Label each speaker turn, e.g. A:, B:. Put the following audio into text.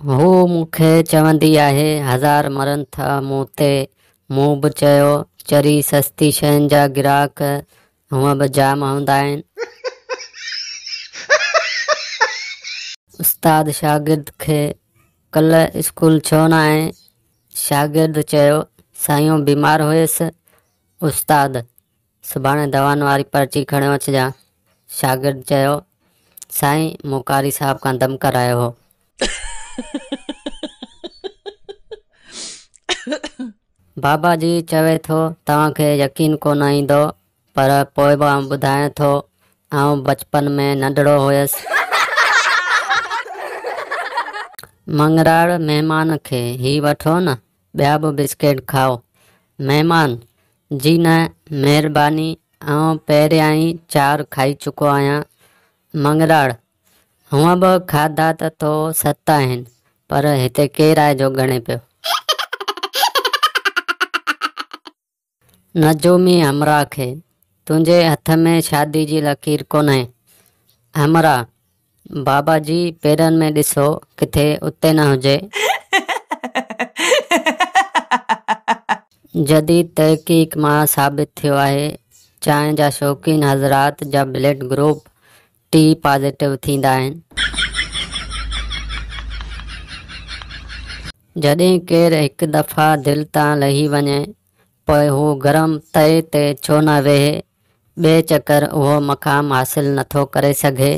A: हू मूंखे चवंदी आहे 1000 मरनि था मूं ते। मूं बि चयो चरी सस्ती शयुनि जा गिराक हूअं बि जाम हूंदा आहिनि। उस्ताद शागिर्द खे कल्ह स्कूल छो न आहे? शागिर्द चयो साईं बीमार हुयसि। उस्ताद सुभाणे दवाउनि वारी पर्ची खणो अचिजां। शागिर्द चयो साईं मूं कारी साहब खां दम करायो हो। बाबा जी चवे थो तव्हांखे यकीन कोन ईंदो पर पोइ बि आउं ॿुधायां थो आउं बचपन में नंढड़ो हुयसि। मंगराड़ महिमान खे ही वठो न ॿिया बि बिस्किट खाओ। महिमान जी न महिरबानी आउं पहिरियां ई 4 खाई चुको आहियां। मंगराड़ हूअं बि खाधा त तो 7 आहिनि पर हिते केरु आहे जो ॻणे पियो। नजूमी हमरा खे तुंहिंजे हथ में शादी जी लकीर कोन्हे। हमरा बाबा जी पेरनि में ॾिसो किथे उते न हुजे। जदीद तहक़ीक़ मां साबित थियो आहे चांहि जा शौक़ीन हज़रात जा ब्लड ग्रुप T पॉजिटिव थींदा आहिनि। जॾहिं केरु हिकु दफ़ा दिलि तां लही वञे पोइ हू गरम तए ते छो न वेहे ॿिए चकर उहो मक़ाम हासिल नथो करे सघे।